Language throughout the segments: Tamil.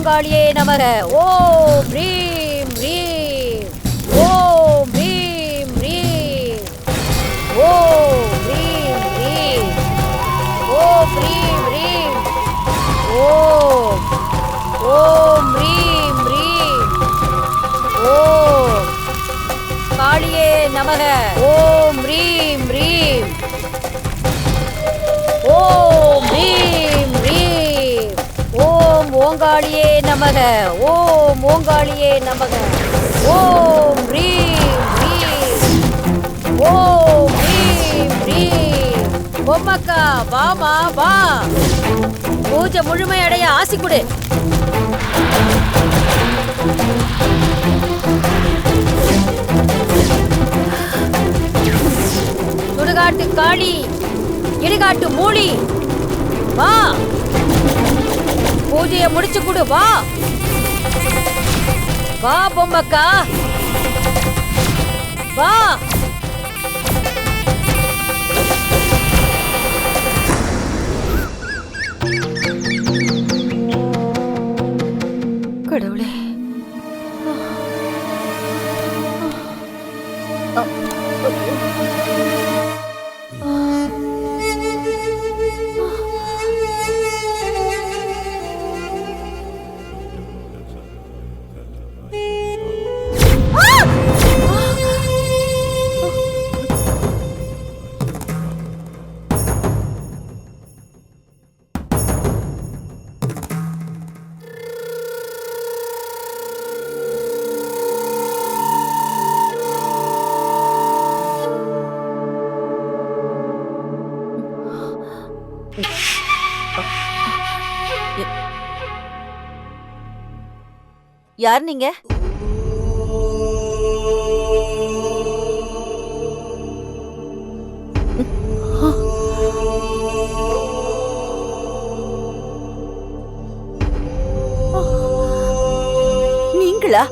ஓங்காளியே நமக. ஓம் ரீம் ரீம். ஓம் ரீம் ரீம். ஓம் ரீம் ரீம். ஓம் ரீம் ரீம். ஓம். ஓம் ரீம் ரீம். ஓம் காளியே நமக. ஓம் ரீம் ரீம். ஓம் ரீம் ரீம். ஓம் ஓங்காளியே நமக. ஓம் ஓங்காளியே நமக. ஓம் ரீம் ரீம். ஓம் ரீம் ரீம். பொம்மக்கா வாமா வா. பூஜை முழுமையடைய ஆசி கொடு. சுடுகாட்டு காளி, இடுகாட்டு மூலி, வா. பூஜையை முடிச்சு கொடு, வா. வா பொம்மக்கா வா. கடவுளே, யார் நீங்க? நீங்களா?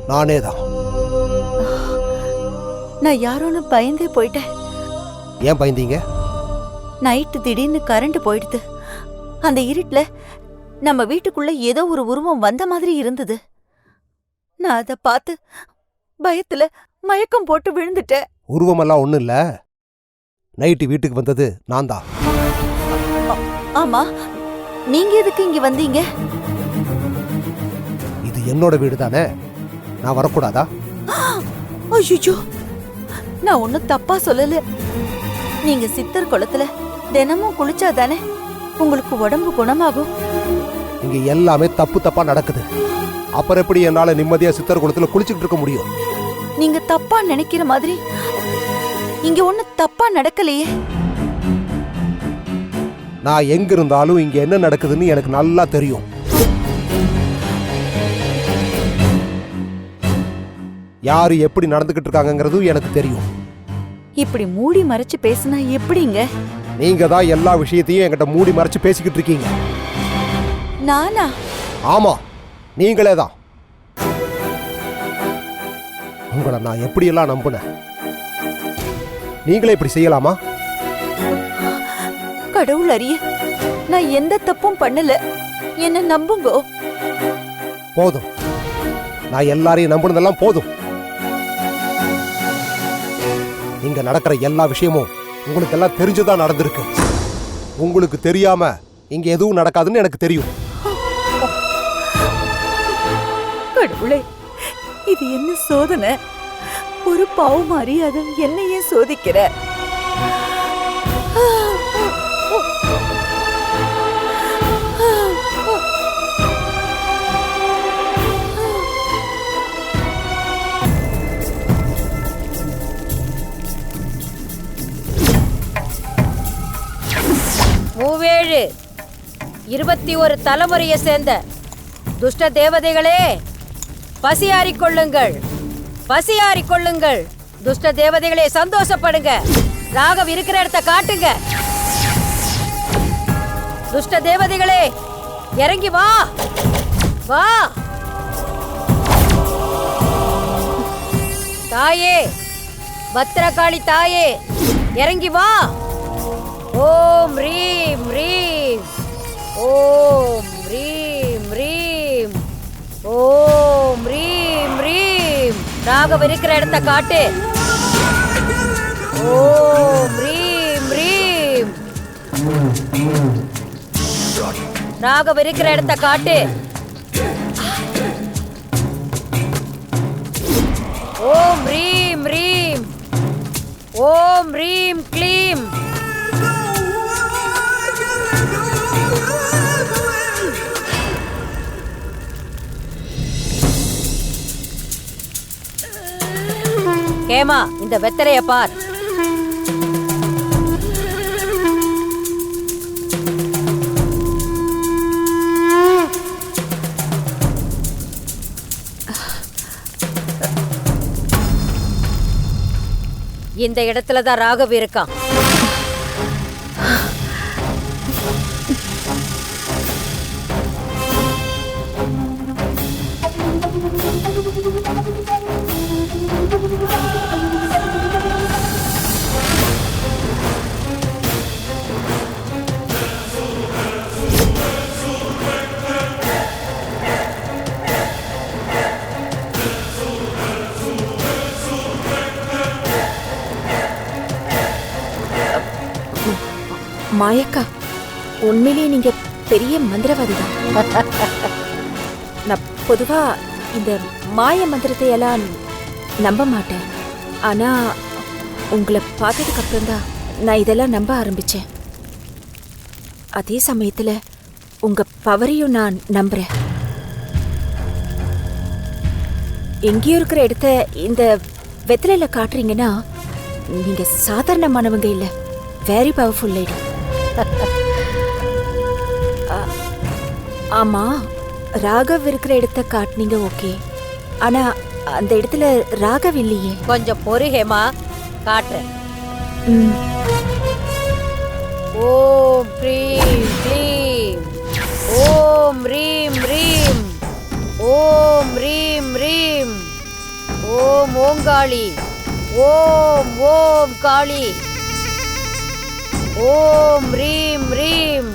நானேதான். நான் யாரோன்னு பயந்தே போயிட்டேன். ஏன் பயந்தீங்க? நைட்டு திடீர்னு கரண்ட் போயிடுது. அந்த இருட்டுல நம்ம வீட்டுக்குள்ள ஏதோ ஒரு உருவம் வந்த மாதிரி இருந்தது. நான் அதை பார்த்து பயத்துல மயக்கம் போட்டு விழுந்துட்டேன். உருவமெல்லாம் ஒண்ணும் இல்ல. நைட்டு வீட்டுக்கு வந்தது நான் தான். ஆமா, நீங்க எதுக்கு இங்க வந்தீங்க? இது என்னோட வீடு தானே, நான் வரக்கூடாதா? ஐயோ, நான் ஒன்னும் தப்பா சொல்லல. நீங்க சித்தர் குளத்துல தினமும் குளிச்சாதானே உங்களுக்கு உடம்பு குணமாகும். இங்க எல்லாமே தப்பு தப்பா நடக்குது. அப்புறம் எப்படி என்னால நிம்மதியா சித்தர் குளத்துல குளிச்சுட்டு இருக்க முடியும்? நீங்க தப்பா நினைக்கிற மாதிரி இங்க ஒண்ணு தப்பா நடக்கலையே. நான் எங்க இருந்தாலும் இங்க என்ன நடக்குதுன்னு எனக்கு நல்லா தெரியும். யாரு எப்படி நடந்துகிட்டு இருக்காங்கங்கிறதும் எனக்கு தெரியும். இப்படி மூடி மறைச்சு பேசினா எப்படிங்க? நீங்க தான் எல்லா விஷயத்தையும் என்கிட்ட மூடி மறைச்சு பேசிக்கிட்டு இருக்கீங்க. நானா? ஆமா, நீங்களே தான். உங்களை நான் எப்படியெல்லாம் நம்புனேன், நீங்களே இப்படி செய்யலாமா? கடவுள் அறிய, நான் எந்த தப்பும் பண்ணல. என்ன நம்புங்கோ. போதும், நான் எல்லாரையும் நம்புனதெல்லாம் போதும். இங்க நடக்கிற எல்லா விஷயமும் உங்களுக்கு எல்லாம் தெரிஞ்சுதான் நடந்திருக்கு. உங்களுக்கு தெரியாம இங்க எதுவும் நடக்காதுன்னு எனக்கு தெரியும். கடவுளே, இது என்ன சோதனை? ஒரு பாவம் அறியாத என்னையே சோதிக்கிற. மூவேழு 21 தலைமுறையை சேர்ந்த துஷ்ட தேவதைகளே, பசியாறிக் கொள்ளுங்கள், பசியாறிக் கொள்ளுங்கள். துஷ்ட தேவதைகளே, சந்தோஷப்படுங்க. ராகவ் இருக்கிற இடத்த காட்டுங்க. துஷ்ட தேவதைகளே, இறங்கி வா வா. தாயே, பத்ரகாளி தாயே, இறங்கி வா. ஓம் ரீம் ரீம். ஓம் ரீம் ரீம் ஓம் ரீம் ரீம். ராகவ் இருக்கிற இடத்த காட்டு. ஓம் ரீம் ரீம். ராகவ் இருக்கிற இடத்த காட்டு. ஓம் ரீம் ரீம் ஓம் ரீம் க்ளீம். கேமா, இந்த வெத்தலைய பார். இந்த இடத்துல தான் ராகவ் இருக்கான். மாயக்கா, உண்மையிலேயே நீங்க பெரிய மந்திரவாதி தான். நான் பொதுவா இந்த மாய மந்திரத்தை எல்லாம் நம்ப மாட்டேன். ஆனா உங்களை பார்த்ததுக்கு அப்புறம் தான் நான் இதெல்லாம் நம்ப ஆரம்பிச்சேன். அதே சமயத்துல உங்க பவரையும் நான் நம்புறேன். எங்கேயோ இருக்கிற இடத்த இந்த வெத்தலையில காட்டுறீங்கன்னா நீங்க சாதாரணமானவங்க இல்ல, வெரி பவர்ஃபுல் லேடி. ஆமா, ராகவ் இருக்கிற இடத்த காட்டுனீங்க, ஓகே. ஆனா அந்த இடத்துல ராகவ் இல்லையே. கொஞ்சம் பொறு ஹேமா, காட்டுறேன். ஓம் க்ரீம் க்ளீம் ஓம் ரீம் ரீம் ஓம் ரீம் ரீம் ஓம் ஓங்காளி ஓம் ஓம் காளி ஓம் ரீம் ரீம்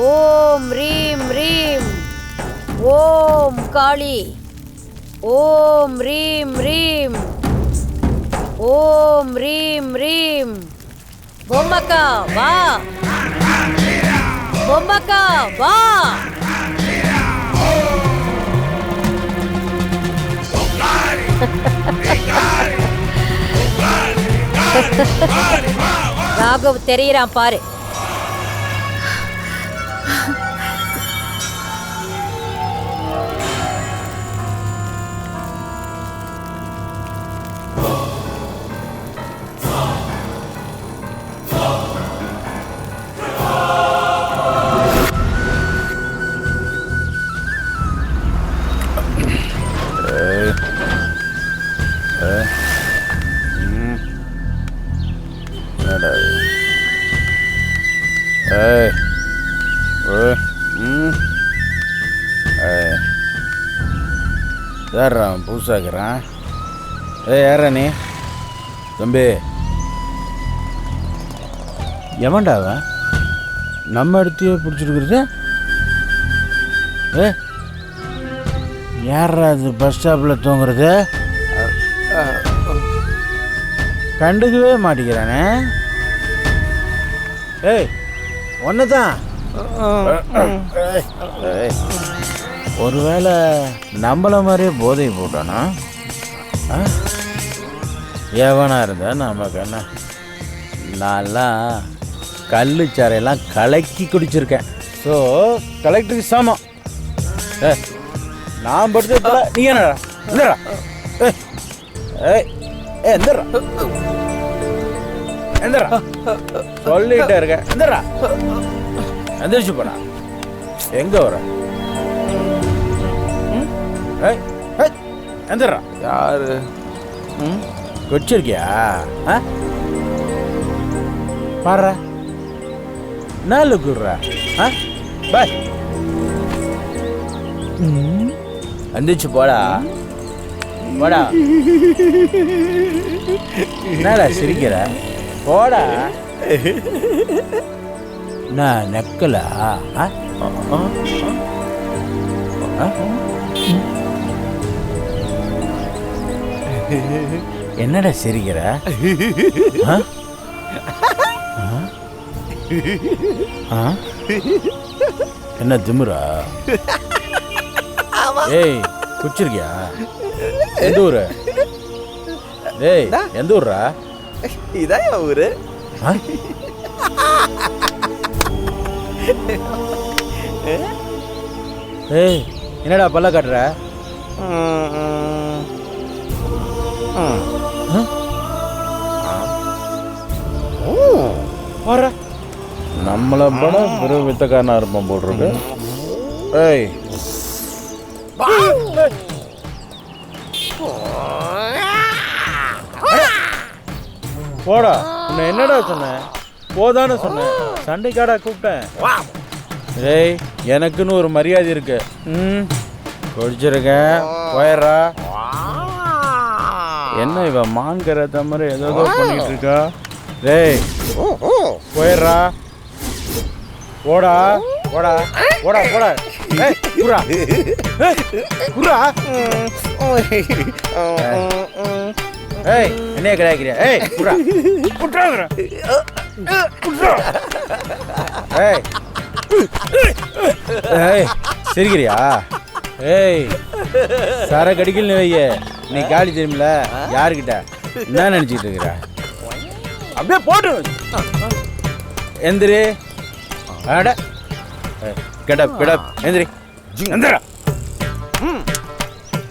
ஓம் ரீம் ரீம் ஓம் காளி ஓம் ரீம் ரீம் ஓம் ரீம் ரீம். பொம்மக்கா வா, பொம்மக்கா வா. ராகவ் தெரியறான் பாரு. யாரா புதுசாக்குறான்? யாரா நீ? தம்பி, எவன்டா அவன்? நம்ம இடத்தையே பிடிச்சிருக்கிறது? யாரா அது பஸ் ஸ்டாப்பில் தூங்குறது? கண்டுக்கவே மாட்டேங்கிறானே. ஏய், ஒன்றுதான். ஒருவேளை நம்மள மாதிரியே போதை போட்டானா? எவனா இருந்தா நமக்கு என்ன? நான்லாம் கல்லு சாரையெல்லாம் கலக்கி குடிச்சிருக்கேன். ஸோ கலெக்டருக்கு சமம். நான் படுத்த நீ என்னடா? எந்தரா எந்தரா எந்தரா சொல்லிட்டே இருக்க. எந்தரா எந்திரிச்சு போடா. எங்க வர? எந்தரா? யாரு குடிச்சிருக்கியா? பாரு நாலு குடுறா. பாய் எந்திரிச்சு போடா. போடா. என்னடா சிரிக்கிற? போடா. நான் நெக்கலா? என்னடா சிரிக்கிற? ஆ? ஆ? என்ன திமுறா? ஏய் குச்சிருக்கியா? எந்த ஊரு? ஏய் எந்த ஊர்ரா? இதான் ஊரு. ஆ? ஏய் என்னடா பல்ல காட்டுற? நம்மள பட பெரும் வித்தக்காரனா இருப்போம் போட்டிருக்கு. ஏய் போடா. உன்னை என்னடா சொன்னேன்? போதானே சொன்னேன். சண்டைக்காடா கூப்பிட்டேன். ஏய் எனக்குன்னு ஒரு மரியாதை இருக்கு. குடிச்சிருக்கேன் போயிடுறா. என்ன இவ மான்கிற தமரை ஏதோ பண்ணிட்டு இருக்கா? டேய் போயிடுறா. போடா போடா போடா போடா. ஏய் குரா குரா. ஏய் என்னைய கிடைக்கிறியா? ஏய் குரா குட்றாங்கற குட்றா. ஏய் ஏய் சிரிக்கிறியா? ஏய் சர கடிக்கல வையே. நீ காலி தெரியுமில்ல யாருக்கிட்ட என்ன நினச்சிக்கிட்டு இருக்கிற? அப்படியே போட்டு எந்திரி. அட கெடப் கெடப் எந்திரி எந்திரா.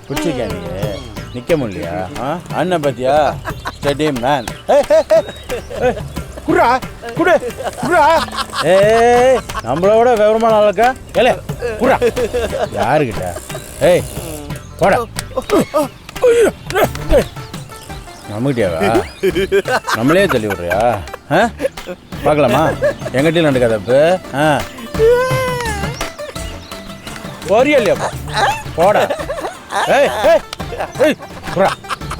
பிடிச்சிருக்கியா நீ? நிற்க முடியலையா? அண்ணன் பத்தியா? Stadium man. குடா குடு குடா. ஏய் நம்மளோட விவரமான ஆளுக்கா? ஏலே குடா. யாருக்கிட்ட? ஏய் போடா. நம்மகிட்டயாவா? நம்மளே தள்ளி விட்றியா? பார்க்கலாமா? எங்கிட்டையும் நடக்காத இப்போ. போறியா இல்லையாப்பா? போடா. ஏய் ஏய் ஏய் குடா.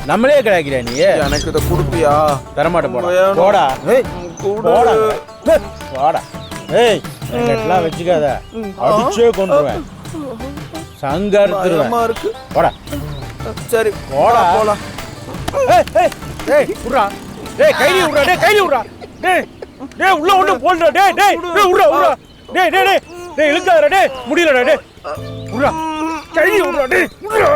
நம்மளே கிடைக்கிறியா நீ? எனக்கு இதை கொடுப்பியா? தரமாட்ட போடா. போடா. ஏய் போடா போடா. ஏய் எங்கிட்டலாம் வச்சுக்காத. அடிச்சே கொண்டுருவேன். சங்கருத்துருவேன். போடா. சரி போடா போலாம். ஏய் ஏய் ஏய் குடா. டேய் கைலி விடுடா. டேய் கைலி விடுடா. டேய் டேய் உள்ள ஒண்ணு போடுடா. டேய் டேய் டேய் விடுடா விடுடா. டேய் டேய் டேய் டேய் இழுக்காதடா. டேய் முடியலடா. டேய் விடுடா. கைலி விடுடா. டேய் விடுடா.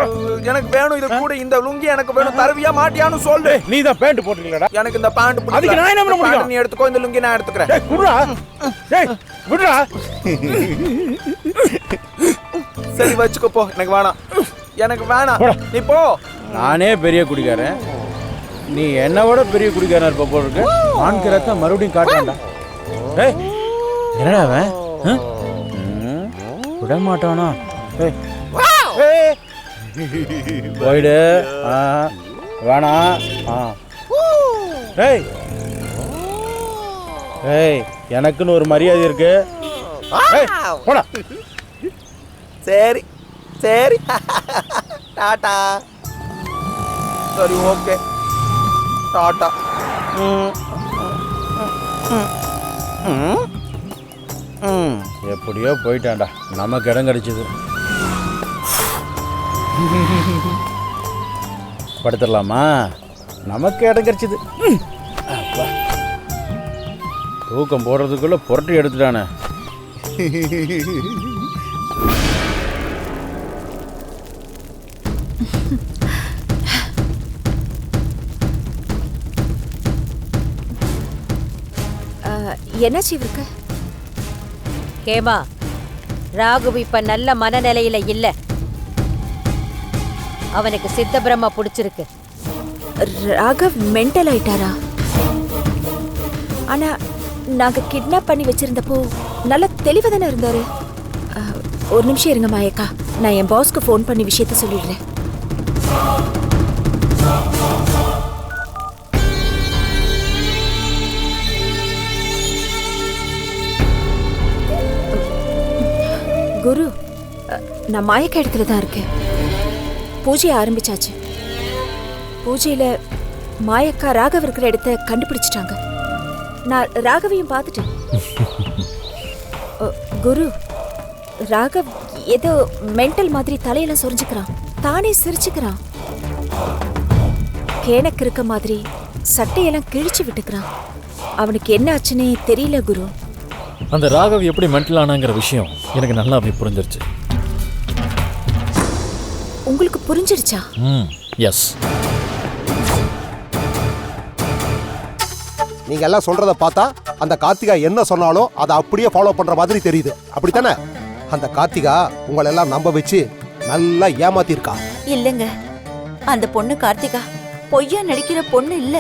எனக்கு வேணும் இது கூட. இந்த லுங்கி எனக்கு வேணும். தரவியா மாட்டியான்னு சொல்லு. நீ தான் பேண்ட் போட்டுக்கலடா. எனக்கு இந்த பேண்ட் பிடிக்கல. அதுக்கு நான் என்ன பண்ண முடியும்? நீ எடுத்துக்கோ. இந்த லுங்கி நான் எடுத்துக்கிறேன். டேய் விடுடா. டேய் விடுடா. சரி வச்சுக்கோ போ. எனக்கு வேணாம். எனக்கு வேணாம். நீ போ. நானே பெரிய குடிக்காரன். நீ என்னை விட பெரிய குடிக்காரன் இருப்ப போல இருக்கு. ஆண்கிறத மறுபடியும் காட்டான்டா. டேய் என்னடா அவன்? விட மாட்டானா? ஏய் ஏய் போயிடு. வேணாம். ஏய் ஏய் எனக்குன்னு ஒரு மரியாதை இருக்கு. ஏய் போடா. சரி சரி டாடா. சரி ஓகே டாடா. எப்படியோ போயிட்டான்டா. நமக்கு இடம் கிடைச்சது. படுத்துடலாமா? நமக்கு இடம் கிடைச்சது. தூக்கம் போடுறதுக்குள்ள புரட்டி எடுத்துட்டானே. என்னாச்சு இவருக்கு? கேமா ராகு இப்ப நல்ல மனநிலையில இல்ல. அவனுக்கு சித்த பிரம்மா பிடிச்சிருக்கு. ராகவ் மென்டல் ஆயிட்டாரா? ஆனா நாங்க கிட்னாப் பண்ணி வச்சிருந்தப்போ நல்ல தெளிவா தானே இருந்தாரு. ஒரு நிமிஷம் இருங்க மாயக்கா. நான் என் பாஸ்க்கு ஃபோன் பண்ணி விஷயத்த சொல்லிடுறேன். குரு, நான் மாயக்கா இடத்துல தான் இருக்கேன். பூஜையை ஆரம்பிச்சாச்சு. பூஜையில மாயக்கா ராகவ் இருக்கிற இடத்த கண்டுபிடிச்சிட்டாங்க. நான் ராகவையும் பார்த்துட்டேன். குரு, ராகவ் ஏதோ மென்டல் மாதிரி தலையெல்லாம் சொரிஞ்சுக்கிறான், தானே சிரிச்சுக்கிறான். கேனக்கு இருக்க மாதிரி சட்டையெல்லாம் கிழிச்சு விட்டுக்கிறான். அவனுக்கு என்ன ஆச்சுன்னே தெரியல குரு. அந்த ராகவ் எப்படி மென்டல் ஆனாங்கிற விஷயம் எனக்கு நல்லாவே புரிஞ்சிருச்சு. உங்களுக்கு புரிஞ்சிருச்சா? எஸ். நீங்க எல்லாம் சொல்றத பார்த்தா அந்த கார்த்திகா என்ன சொன்னாலும் அதை அப்படியே ஃபாலோ பண்ற மாதிரி தெரியுது. அப்படித்தானே? அந்த கார்த்திகா உங்களை எல்லாம் நம்ப வச்சு நல்லா ஏமாத்திருக்கா. இல்லங்க, அந்த பொண்ணு கார்த்திகா பொய்யா நடிக்கிற பொண்ணு இல்ல.